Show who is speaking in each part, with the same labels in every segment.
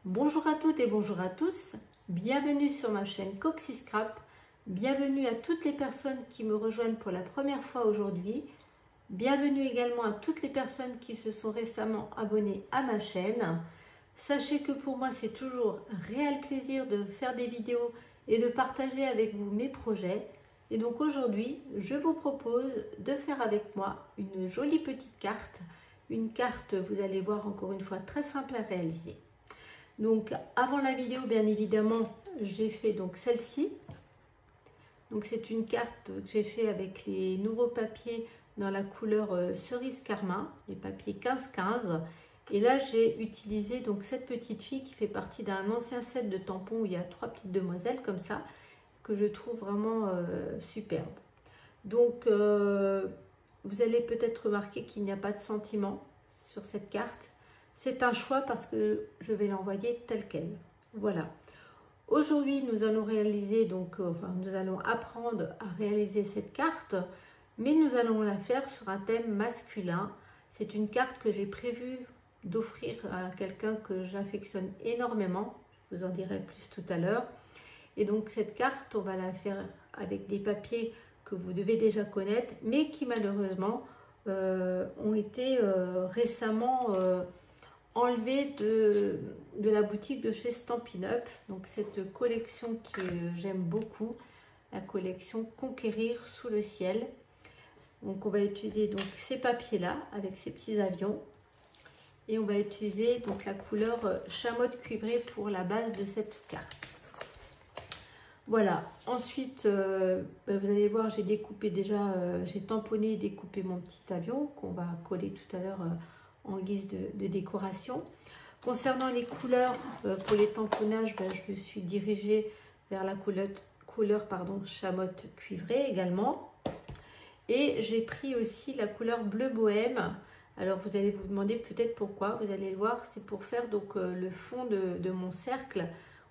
Speaker 1: Bonjour à toutes et bonjour à tous, bienvenue sur ma chaîne Coxy Scrap, bienvenue à toutes les personnes qui me rejoignent pour la première fois aujourd'hui, bienvenue également à toutes les personnes qui se sont récemment abonnées à ma chaîne. Sachez que pour moi c'est toujours un réel plaisir de faire des vidéos et de partager avec vous mes projets. Et donc aujourd'hui, je vous propose de faire avec moi une jolie petite carte. Une carte, vous allez voir encore une fois, très simple à réaliser. Donc avant la vidéo, bien évidemment, j'ai fait donc celle-ci. Donc c'est une carte que j'ai fait avec les nouveaux papiers dans la couleur cerise carmin, les papiers 15-15. Et là j'ai utilisé donc cette petite fille qui fait partie d'un ancien set de tampons où il y a 3 petites demoiselles comme ça, que je trouve vraiment superbe. Donc vous allez peut-être remarquer qu'il n'y a pas de sentiment sur cette carte. C'est un choix parce que je vais l'envoyer tel quel. Voilà. Aujourd'hui, nous allons réaliser nous allons apprendre à réaliser cette carte, mais nous allons la faire sur un thème masculin. C'est une carte que j'ai prévu d'offrir à quelqu'un que j'affectionne énormément. Je vous en dirai plus tout à l'heure. Et donc cette carte, on va la faire avec des papiers que vous devez déjà connaître, mais qui malheureusement ont été récemment enlevé de la boutique de chez Stampin' Up. Donc cette collection que j'aime beaucoup, la collection Conquérir sous le ciel. Donc on va utiliser donc ces papiers là avec ces petits avions et on va utiliser donc la couleur chamotte cuivrée pour la base de cette carte. Voilà, ensuite vous allez voir, j'ai découpé déjà, j'ai tamponné et découpé mon petit avion qu'on va coller tout à l'heure en guise de décoration. Concernant les couleurs, pour les tamponnages, je me suis dirigée vers la couleur chamotte cuivrée également. Et j'ai pris aussi la couleur bleu bohème. Alors vous allez vous demander peut-être pourquoi, vous allez le voir, c'est pour faire donc le fond de mon cercle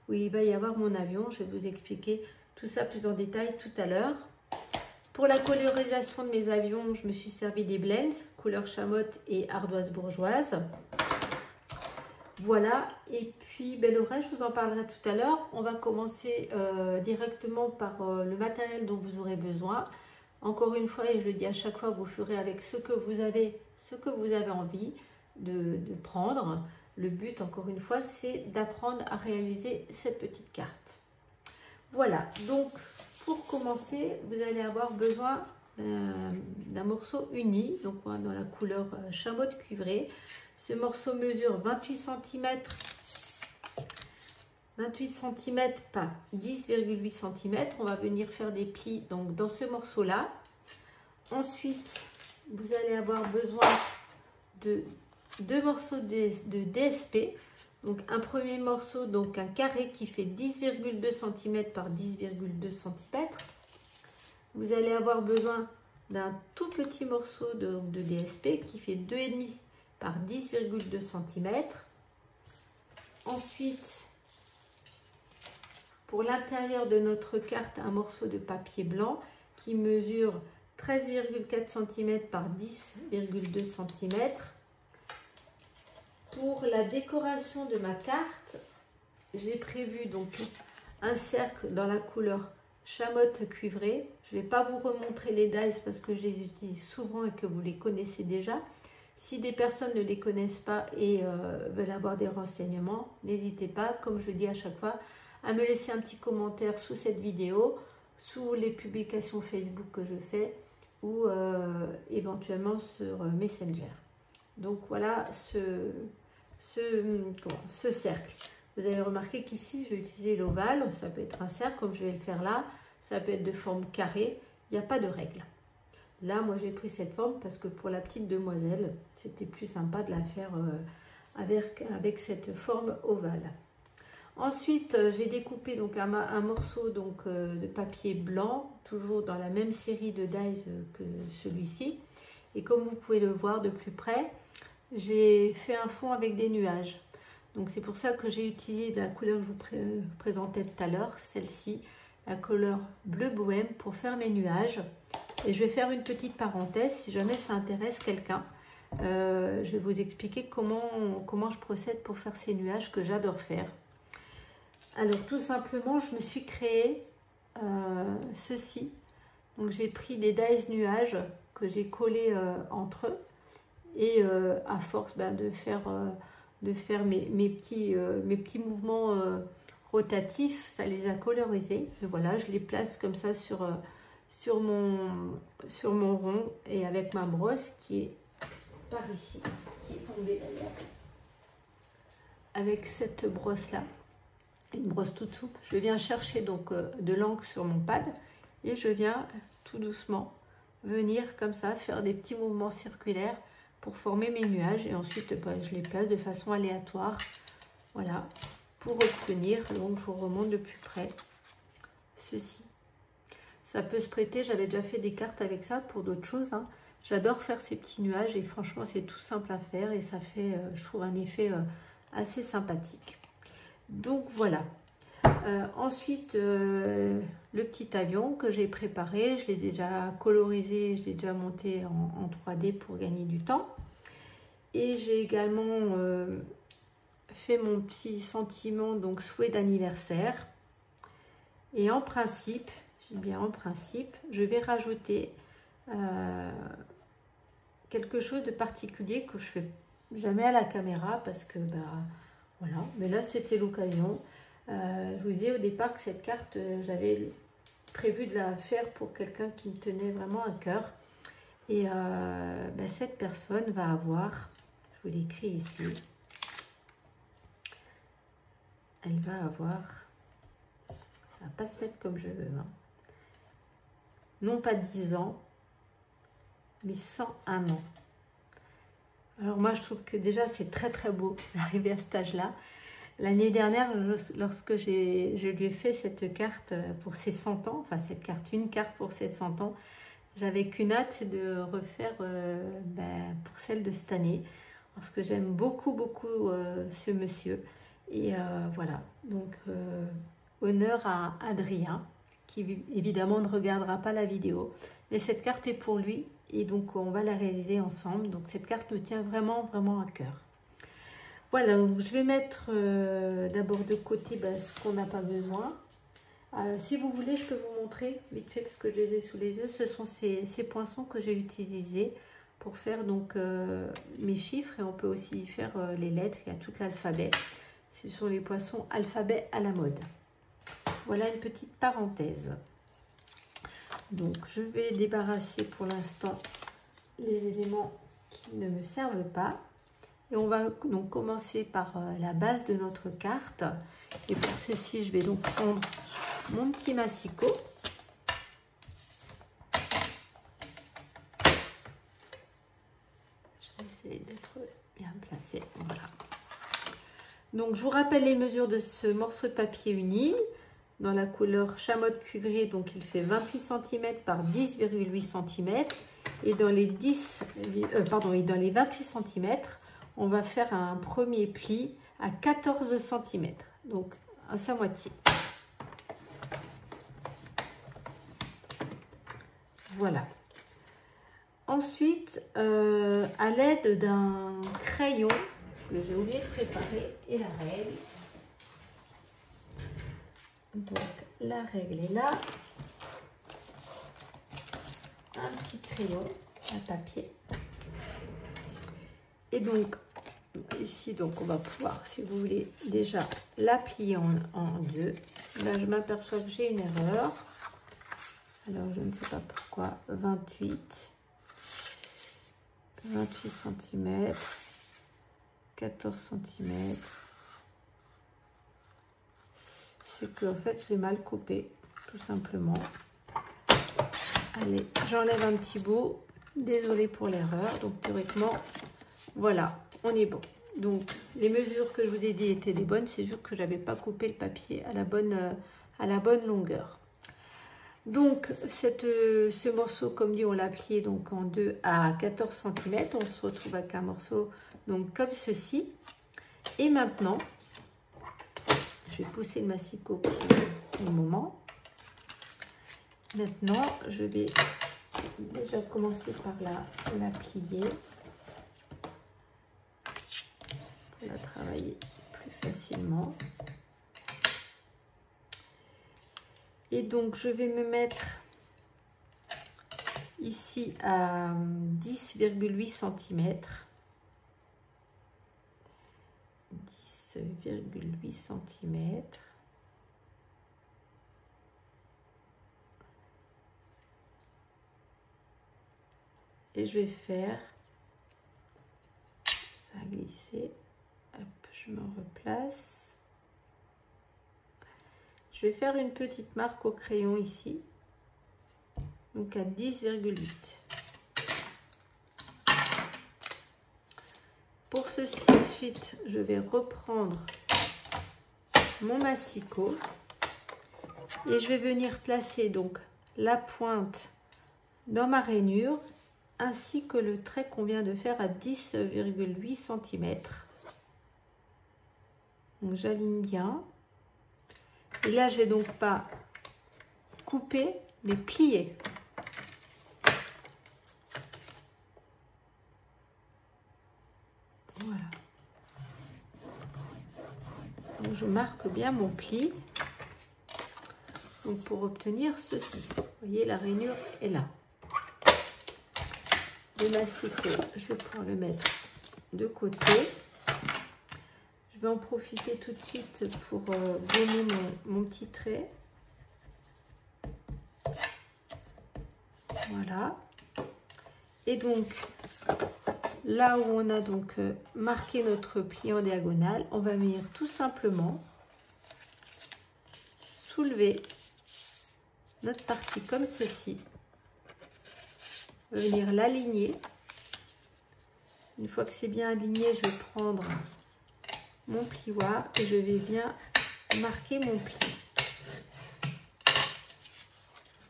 Speaker 1: où il va y avoir mon avion. Je vais vous expliquer tout ça plus en détail tout à l'heure. Pour la colorisation de mes avions, je me suis servi des blends, couleur chamotte et ardoise bourgeoise. Voilà, et puis le reste, je vous en parlerai tout à l'heure. On va commencer directement par le matériel dont vous aurez besoin. Encore une fois, et je le dis à chaque fois, vous ferez avec ce que vous avez envie de prendre. Le but, encore une fois, c'est d'apprendre à réaliser cette petite carte. Voilà, donc pour commencer, vous allez avoir besoin d'un morceau uni, donc dans la couleur chamotte cuivrée. Ce morceau mesure 28 cm par 10,8 cm. On va venir faire des plis donc dans ce morceau-là. Ensuite, vous allez avoir besoin de 2 morceaux de DSP. Donc un premier morceau, donc un carré qui fait 10,2 cm par 10,2 cm. Vous allez avoir besoin d'un tout petit morceau de DSP qui fait 2,5 par 10,2 cm. Ensuite, pour l'intérieur de notre carte, un morceau de papier blanc qui mesure 13,4 cm par 10,2 cm. Pour la décoration de ma carte, j'ai prévu donc un cercle dans la couleur chamotte cuivrée. Je ne vais pas vous remontrer les dies parce que je les utilise souvent et que vous les connaissez déjà. Si des personnes ne les connaissent pas et veulent avoir des renseignements, n'hésitez pas, comme je dis à chaque fois, à me laisser un petit commentaire sous cette vidéo, sous les publications Facebook que je fais ou éventuellement sur Messenger. Donc voilà ce cercle. Vous avez remarqué qu'ici j'ai utilisé l'ovale, ça peut être un cercle comme je vais le faire là, ça peut être de forme carrée, il n'y a pas de règle. Là moi j'ai pris cette forme parce que pour la petite demoiselle c'était plus sympa de la faire avec cette forme ovale. Ensuite j'ai découpé donc un morceau donc, de papier blanc, toujours dans la même série de dies que celui-ci, et comme vous pouvez le voir de plus près, j'ai fait un fond avec des nuages. Donc c'est pour ça que j'ai utilisé la couleur que je vous présentais tout à l'heure, celle-ci, la couleur bleu bohème pour faire mes nuages. Et je vais faire une petite parenthèse si jamais ça intéresse quelqu'un. je vais vous expliquer comment je procède pour faire ces nuages que j'adore faire. Alors tout simplement, je me suis créé ceci. Donc j'ai pris des dies nuages que j'ai collés entre eux. Et à force de faire mes petits mouvements rotatifs, ça les a colorisés. Et voilà, je les place comme ça sur mon rond et avec ma brosse qui est par ici, qui est tombée d'ailleurs. Avec cette brosse-là, une brosse toute souple, je viens chercher donc de l'encre sur mon pad et je viens tout doucement venir comme ça, faire des petits mouvements circulaires pour former mes nuages. Et ensuite, je les place de façon aléatoire. Voilà, pour obtenir, donc je vous remonte de plus près, ceci. Ça peut se prêter, j'avais déjà fait des cartes avec ça pour d'autres choses. Hein. J'adore faire ces petits nuages et franchement, c'est tout simple à faire et ça fait, je trouve, un effet assez sympathique. Donc voilà. Ensuite, le petit avion que j'ai préparé, je l'ai déjà colorisé, je l'ai déjà monté en 3D pour gagner du temps. Et j'ai également fait mon petit sentiment, donc souhait d'anniversaire. Et en principe, je dis bien en principe, je vais rajouter quelque chose de particulier que je fais jamais à la caméra parce que voilà, mais là c'était l'occasion. Je vous disais au départ que cette carte, j'avais prévu de la faire pour quelqu'un qui me tenait vraiment à cœur. Et cette personne va avoir, je vous l'écris ici, elle va avoir, ça va pas se mettre comme je veux, hein. Non pas 10 ans, mais 101 ans. Alors moi je trouve que déjà c'est très très beau d'arriver à cet âge-là. L'année dernière, lorsque je lui ai fait cette carte pour ses 100 ans, enfin cette carte, une carte pour ses 100 ans, j'avais qu'une hâte de refaire pour celle de cette année, parce que j'aime beaucoup, beaucoup ce monsieur. Et voilà, donc honneur à Adrien, qui évidemment ne regardera pas la vidéo, mais cette carte est pour lui, et donc on va la réaliser ensemble. Donc cette carte me tient vraiment, vraiment à cœur. Voilà, donc je vais mettre d'abord de côté ce qu'on n'a pas besoin. Si vous voulez, je peux vous montrer vite fait parce que je les ai sous les yeux. Ce sont ces poinçons que j'ai utilisés pour faire donc mes chiffres, et on peut aussi faire les lettres. Il y a tout l'alphabet. Ce sont les poinçons alphabet à la mode. Voilà une petite parenthèse. Donc je vais débarrasser pour l'instant les éléments qui ne me servent pas. Et on va donc commencer par la base de notre carte. Et pour ceci, je vais donc prendre mon petit massicot. Je vais essayer d'être bien placé. Voilà. Donc, je vous rappelle les mesures de ce morceau de papier uni. Dans la couleur chamotte cuivrée, donc il fait 28 cm par 10,8 cm. Et dans les 28 cm, on va faire un premier pli à 14 cm, donc à sa moitié. Voilà. Ensuite, à l'aide d'un crayon que j'ai oublié de préparer, et la règle. Donc, la règle est là. Un petit crayon à papier. Et donc, ici, donc on va pouvoir, si vous voulez, déjà la plier en deux. Là, je m'aperçois que j'ai une erreur. Alors, je ne sais pas pourquoi. 28 cm, 14 cm. C'est que, en fait, je l'ai mal coupé, tout simplement. Allez, j'enlève un petit bout. Désolée pour l'erreur. Donc, théoriquement, voilà, on est bon. Donc, les mesures que je vous ai dit étaient les bonnes. C'est juste que je n'avais pas coupé le papier à la bonne longueur. Donc, ce morceau, comme dit, on l'a plié donc en deux à 14 cm. On se retrouve avec un morceau donc comme ceci. Et maintenant, je vais pousser le massicot pour un moment. Maintenant, je vais déjà commencer par la plier. pour la travailler plus facilement. Et donc je vais me mettre ici à 10,8 cm. 10,8 cm. Et je vais faire, ça a glissé, hop, je me replace. Je vais faire une petite marque au crayon ici, donc à 10,8. Pour ceci, ensuite, je vais reprendre mon massicot et je vais venir placer donc la pointe dans ma rainure ainsi que le trait qu'on vient de faire à 10,8 cm. Donc j'aligne bien. Et là, je vais donc pas couper, mais plier. Voilà. Donc je marque bien mon pli. Donc pour obtenir ceci, vous voyez, la rainure est là. Le massicot, je vais pouvoir le mettre de côté. Je vais en profiter tout de suite pour donner mon petit trait. Voilà. Et donc, là où on a donc marqué notre pli en diagonale, on va venir tout simplement soulever notre partie comme ceci. Venir l'aligner. Une fois que c'est bien aligné, je vais prendre mon plioir et je vais bien marquer mon pli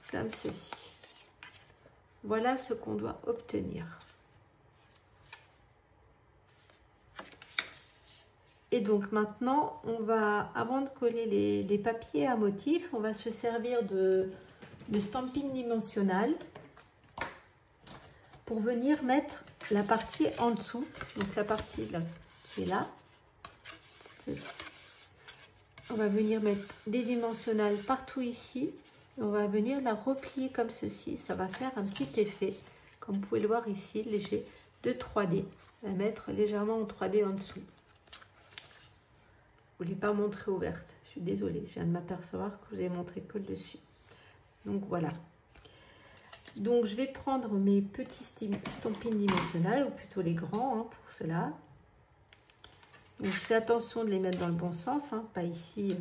Speaker 1: comme ceci. Voilà ce qu'on doit obtenir. Et donc maintenant, on va, avant de coller les papiers à motif, on va se servir de stamping dimensionnel pour venir mettre la partie en dessous, donc la partie là, qui est là. On va venir mettre des dimensionnels partout ici. Et on va venir la replier comme ceci. Ça va faire un petit effet, comme vous pouvez le voir ici, léger, de 3D. On va mettre légèrement en 3D en dessous. Je ne voulais pas montrer ouverte. Je suis désolée, je viens de m'apercevoir que je vous ai montré que le dessus. Donc voilà. Donc je vais prendre mes petits stampings dimensionnels, ou plutôt les grands hein, pour cela. Donc je fais attention de les mettre dans le bon sens, hein, pas ici.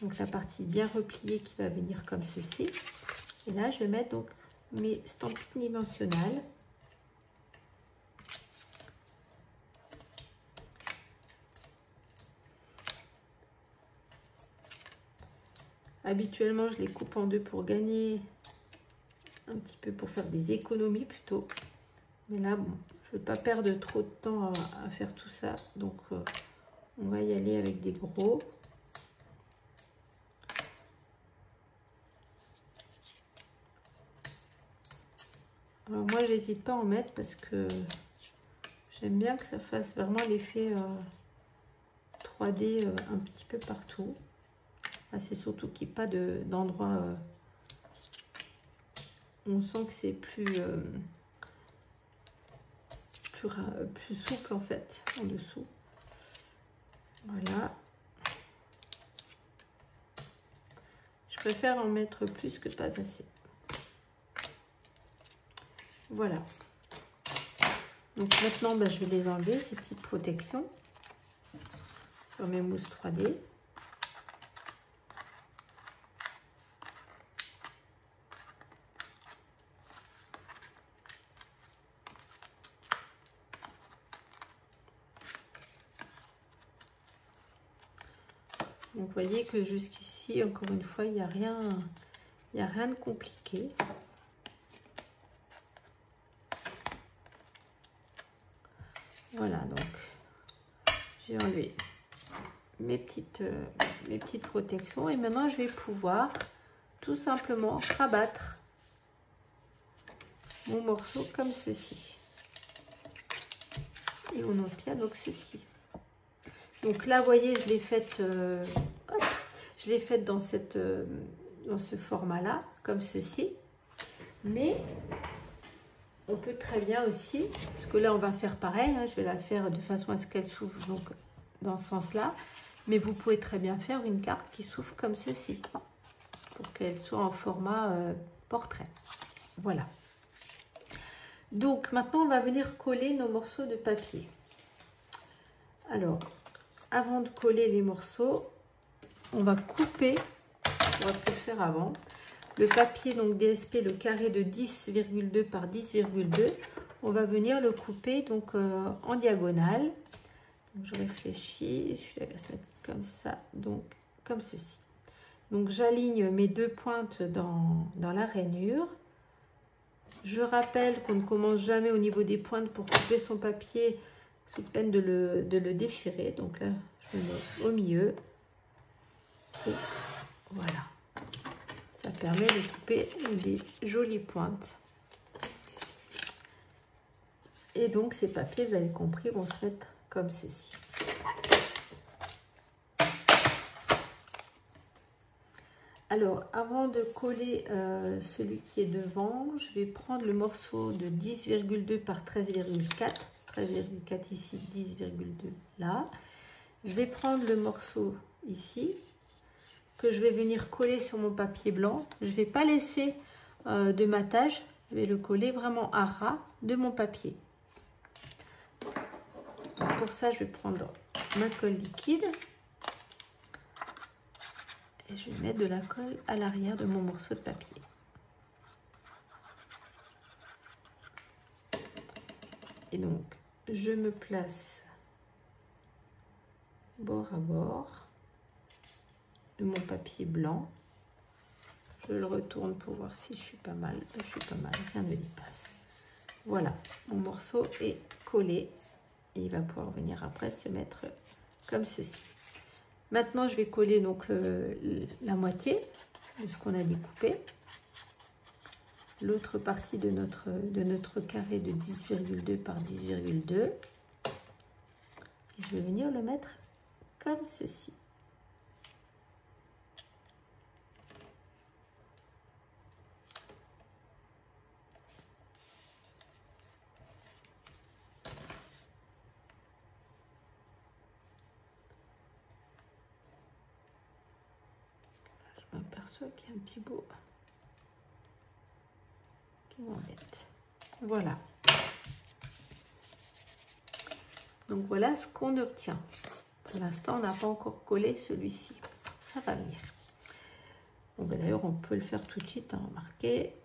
Speaker 1: Donc la partie bien repliée qui va venir comme ceci. Et là je vais mettre donc mes stampings dimensionnels. Habituellement je les coupe en deux pour gagner un petit peu, pour faire des économies plutôt. Mais là, bon, je ne veux pas perdre trop de temps à faire tout ça. Donc, on va y aller avec des gros. Alors, moi, j'hésite pas à en mettre parce que j'aime bien que ça fasse vraiment l'effet 3D un petit peu partout. Ah, c'est surtout qu'il n'y ait pas d'endroit on sent que c'est plus souple en fait en dessous. Voilà. Je préfère en mettre plus que pas assez. Voilà. Donc maintenant, je vais les enlever, ces petites protections sur mes mousses 3D. Donc vous voyez que jusqu'ici, encore une fois, il n'y a rien de compliqué. Voilà, donc j'ai enlevé mes petites protections et maintenant je vais pouvoir tout simplement rabattre mon morceau comme ceci. Et on obtient donc ceci. Donc là, vous voyez, je l'ai faite dans ce format-là, comme ceci. Mais on peut très bien aussi, parce que là, on va faire pareil, hein, je vais la faire de façon à ce qu'elle s'ouvre donc dans ce sens-là. Mais vous pouvez très bien faire une carte qui s'ouvre comme ceci, pour qu'elle soit en format portrait. Voilà. Donc maintenant, on va venir coller nos morceaux de papier. Alors, avant de coller les morceaux, on va couper, on va le faire avant, le papier donc DSP, le carré de 10,2 par 10,2. On va venir le couper donc en diagonale. Donc, je réfléchis, je vais se mettre comme ça, donc comme ceci. Donc j'aligne mes deux pointes dans la rainure. Je rappelle qu'on ne commence jamais au niveau des pointes pour couper son papier sous peine de le déchirer. Donc là, je le mets au milieu. Et voilà. Ça permet de couper des jolies pointes. Et donc ces papiers, vous avez compris, vont se mettre comme ceci. Alors, avant de coller celui qui est devant, je vais prendre le morceau de 10,2 par 13,4. 13,4 ici, 10,2 là. Je vais prendre le morceau ici, que je vais venir coller sur mon papier blanc. Je ne vais pas laisser de matage, je vais le coller vraiment à ras de mon papier. Pour ça, je vais prendre ma colle liquide. Et je vais mettre de la colle à l'arrière de mon morceau de papier. Et donc, je me place bord à bord de mon papier blanc. Je le retourne pour voir si je suis pas mal. Je suis pas mal, rien ne dépasse. Voilà, mon morceau est collé. Et il va pouvoir venir après se mettre comme ceci. Maintenant, je vais coller donc la moitié de ce qu'on a découpé. L'autre partie de notre carré de 10,2 par 10,2. Je vais venir le mettre comme ceci. Je m'aperçois qu'il y a un petit bout qui m'embête. Voilà. Donc voilà ce qu'on obtient. Pour l'instant, on n'a pas encore collé celui-ci. Ça va venir. Bon, ben d'ailleurs, on peut le faire tout de suite, hein, remarquez.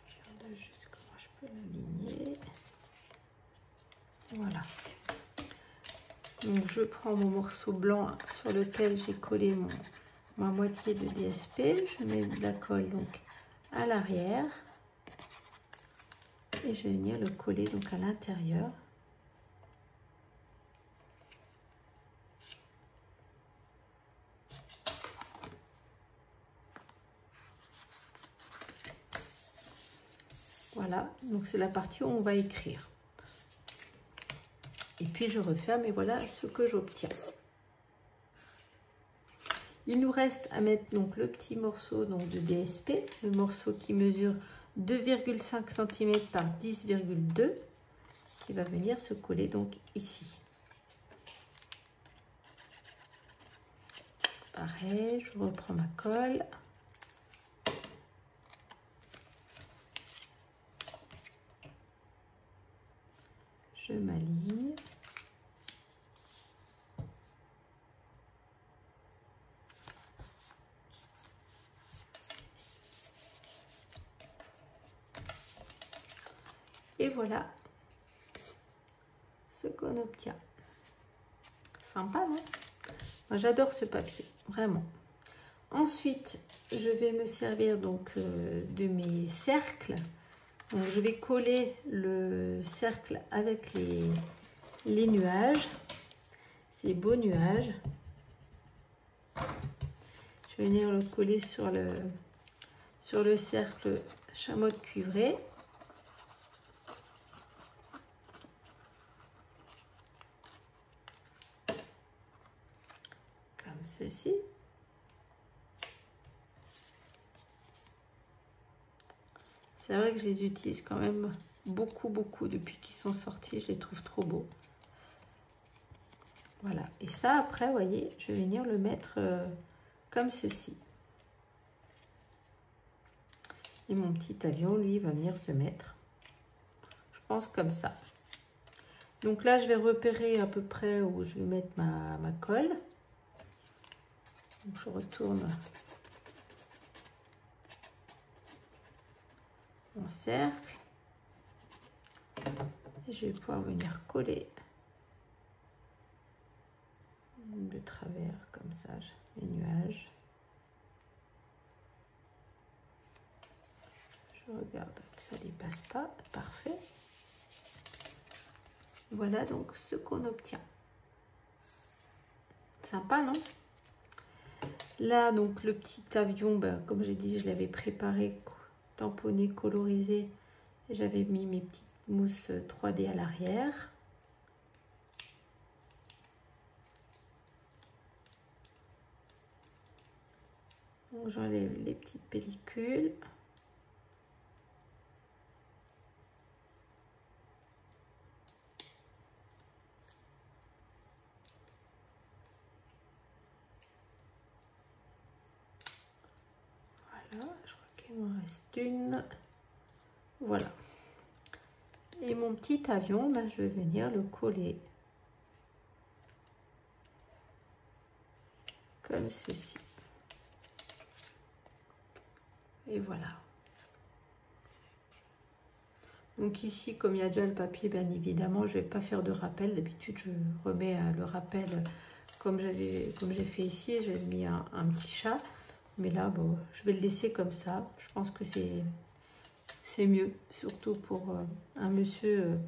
Speaker 1: Je regarde juste comment je peux l'aligner. Voilà. Donc je prends mon morceau blanc sur lequel j'ai collé ma moitié de DSP. Je mets de la colle donc à l'arrière. Et je vais venir le coller donc à l'intérieur. Voilà, donc c'est la partie où on va écrire. Et puis je referme et voilà ce que j'obtiens. Il nous reste à mettre donc le petit morceau donc de DSP, le morceau qui mesure 2,5 cm par 10,2 qui va venir se coller donc ici. Pareil, je reprends ma colle. Je m'aligne. Et voilà ce qu'on obtient. Sympa, non? Moi, j'adore ce papier, vraiment. Ensuite, je vais me servir donc de mes cercles. Donc, je vais coller le cercle avec les nuages. ces beaux nuages. Je vais venir le coller sur le cercle chamotte cuivré. Comme ceci. C'est vrai que je les utilise quand même beaucoup depuis qu'ils sont sortis. Je les trouve trop beaux. Voilà. Et ça, après, vous voyez, je vais venir le mettre comme ceci. Et mon petit avion, lui, va venir se mettre, je pense, comme ça. Donc là, je vais repérer à peu près où je vais mettre ma colle. Donc je retourne mon cercle. Et je vais pouvoir venir coller de travers comme ça les nuages. Je regarde que ça ne dépasse pas. Parfait. Voilà donc ce qu'on obtient. Sympa, non? Là, donc le petit avion, ben, comme j'ai dit, je l'avais préparé, tamponné, colorisé. J'avais mis mes petites mousses 3D à l'arrière. Donc j'enlève les petites pellicules. Voilà, je crois qu'il m'en reste une. Voilà. Et mon petit avion, ben, je vais venir le coller comme ceci. Et voilà. Donc ici, comme il y a déjà le papier, bien évidemment, je ne vais pas faire de rappel. D'habitude, je remets le rappel comme j'ai fait ici. J'ai mis un petit chat. Mais là, bon, je vais le laisser comme ça. Je pense que c'est mieux, surtout pour un monsieur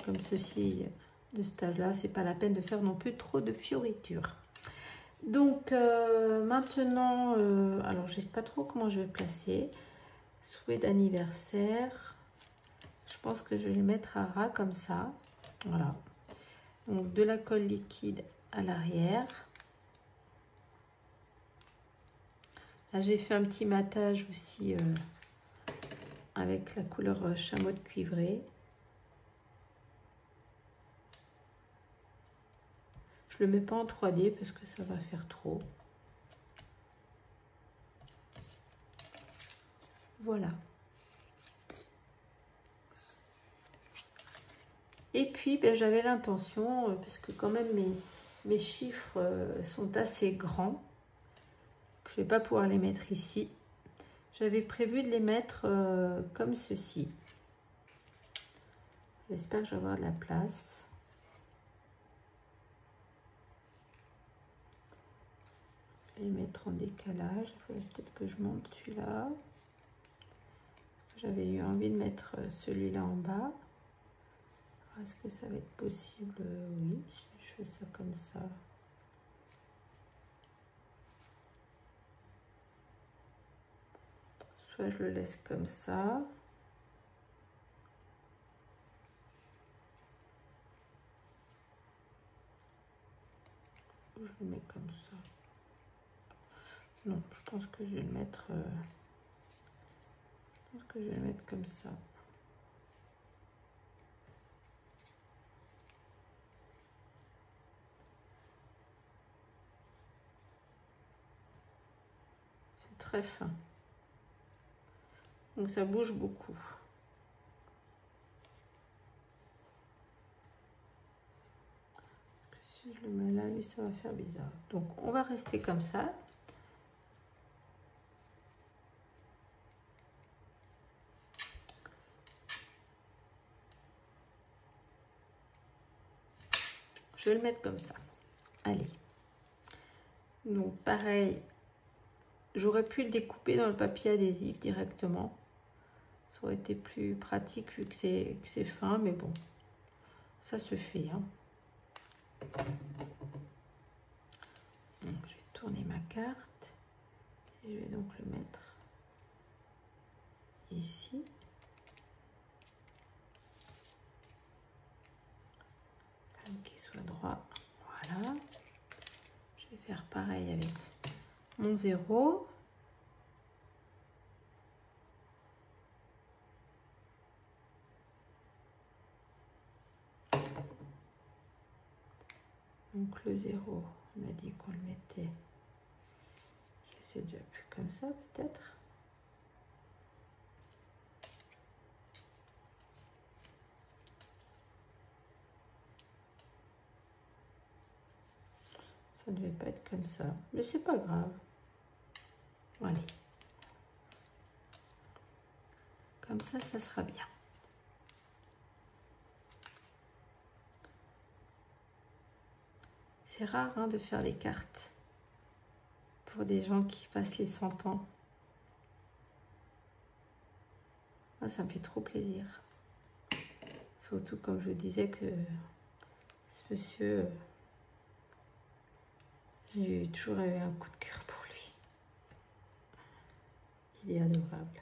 Speaker 1: comme ceci, de cet âge-là. C'est pas la peine de faire non plus trop de fioritures. Donc maintenant, alors je sais pas trop comment je vais placer. Souhait d'anniversaire. Je pense que je vais le mettre à ras comme ça. Voilà. Donc de la colle liquide à l'arrière. Là, j'ai fait un petit matage aussi avec la couleur chamotte cuivrée. Je le mets pas en 3D parce que ça va faire trop. Voilà. Et puis, ben, j'avais l'intention, parce que quand même mes chiffres sont assez grands, que je ne vais pas pouvoir les mettre ici. J'avais prévu de les mettre comme ceci. J'espère que je vais avoir de la place. Les mettre en décalage. Il faudrait peut-être que je monte celui-là. J'avais eu envie de mettre celui-là en bas. Est-ce que ça va être possible? Oui, si je fais ça comme ça. Soit je le laisse comme ça. Ou je le mets comme ça. Non, je pense que je vais le mettre. Je pense que je vais le mettre comme ça. C'est très fin. Donc ça bouge beaucoup. Si je le mets là, lui, ça va faire bizarre. Donc on va rester comme ça. Je vais le mettre comme ça. Allez. Donc pareil, j'aurais pu le découper dans le papier adhésif directement. Ça aurait été plus pratique vu que c'est fin, mais bon, ça se fait. Hein. Donc, je vais tourner ma carte et je vais donc le mettre ici. Qu'il soit droit, voilà. Je vais faire pareil avec mon 0. Donc le 0, on a dit qu'on le mettait, je sais déjà plus comme ça peut-être. Ça ne devait pas être comme ça, mais c'est pas grave. Allez. Comme ça sera bien. C'est rare hein, de faire des cartes pour des gens qui passent les 100 ans. Moi, ça me fait trop plaisir. Surtout comme je disais que ce monsieur, j'ai toujours eu un coup de cœur pour lui. Il est adorable.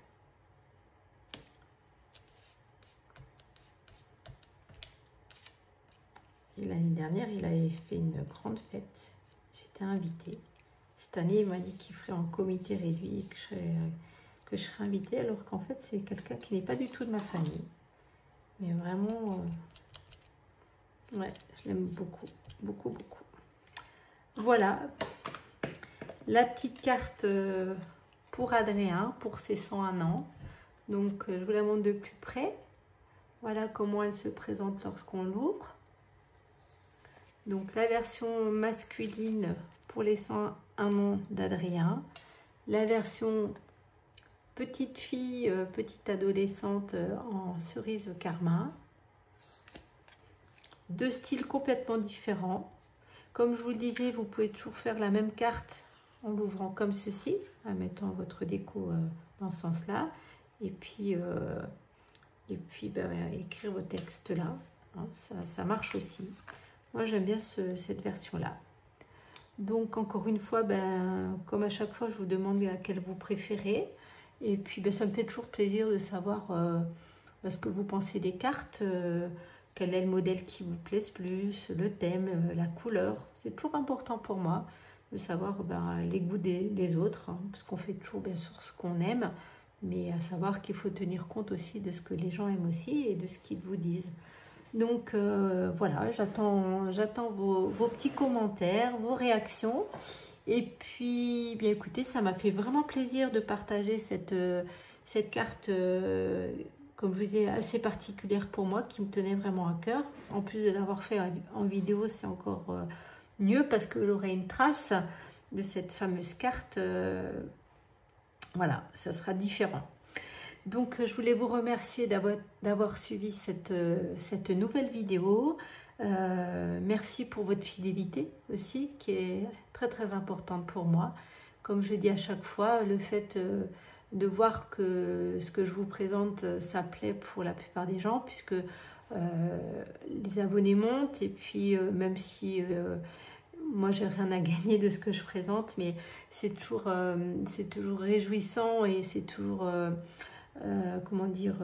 Speaker 1: Et l'année dernière, il avait fait une grande fête. J'étais invitée. Cette année, il m'a dit qu'il ferait en comité réduit et que je serais invitée, alors qu'en fait, c'est quelqu'un qui n'est pas du tout de ma famille. Mais vraiment, ouais, je l'aime beaucoup, beaucoup, beaucoup. Voilà, la petite carte pour Adrien, pour ses 101 ans. Donc, je vous la montre de plus près. Voilà comment elle se présente lorsqu'on l'ouvre. Donc, la version masculine pour les 101 ans d'Adrien. La version petite fille, petite adolescente en cerise karma. Deux styles complètement différents. Comme je vous le disais, vous pouvez toujours faire la même carte en l'ouvrant comme ceci, en mettant votre déco dans ce sens-là. Et puis écrire vos textes là. Hein, ça marche aussi. Moi, j'aime bien cette version-là. Donc, encore une fois, comme à chaque fois, je vous demande laquelle vous préférez. Et puis, ça me fait toujours plaisir de savoir ce que vous pensez des cartes, quel est le modèle qui vous plaise plus, le thème, la couleur. C'est toujours important pour moi de savoir les goûts des autres, hein, parce qu'on fait toujours, bien sûr, ce qu'on aime, mais à savoir qu'il faut tenir compte aussi de ce que les gens aiment aussi et de ce qu'ils vous disent. Donc voilà, j'attends vos petits commentaires, vos réactions. Et puis, bien écoutez, ça m'a fait vraiment plaisir de partager cette carte, comme je vous disais, assez particulière pour moi, qui me tenait vraiment à cœur. En plus de l'avoir fait en vidéo, c'est encore mieux parce que j'aurai une trace de cette fameuse carte. Voilà, ça sera différent. Donc, je voulais vous remercier d'avoir suivi cette nouvelle vidéo. Merci pour votre fidélité aussi, qui est très très importante pour moi. Comme je dis à chaque fois, le fait de voir que ce que je vous présente, ça plaît pour la plupart des gens, puisque les abonnés montent, et puis même si moi j'ai rien à gagner de ce que je présente, mais c'est toujours réjouissant et c'est toujours... comment dire,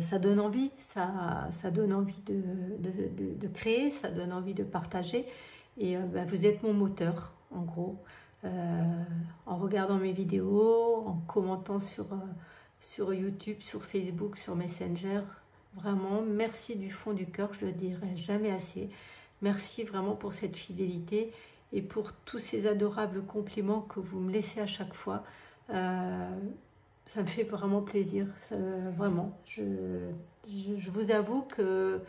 Speaker 1: ça donne envie, ça donne envie de créer, ça donne envie de partager, et vous êtes mon moteur en gros, en regardant mes vidéos, en commentant sur YouTube, sur Facebook, sur Messenger. Vraiment, merci du fond du cœur, je le dirai jamais assez. Merci vraiment pour cette fidélité et pour tous ces adorables compliments que vous me laissez à chaque fois. Ça me fait vraiment plaisir, vraiment. Je vous avoue que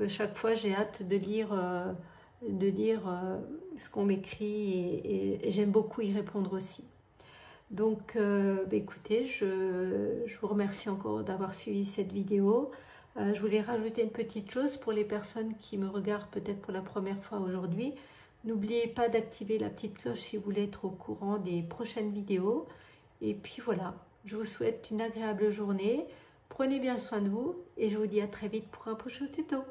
Speaker 1: chaque fois j'ai hâte de lire ce qu'on m'écrit, et j'aime beaucoup y répondre aussi. Donc écoutez, je vous remercie encore d'avoir suivi cette vidéo. Je voulais rajouter une petite chose pour les personnes qui me regardent peut-être pour la première fois aujourd'hui. N'oubliez pas d'activer la petite cloche si vous voulez être au courant des prochaines vidéos. Et puis voilà. Je vous souhaite une agréable journée, prenez bien soin de vous et je vous dis à très vite pour un prochain tuto.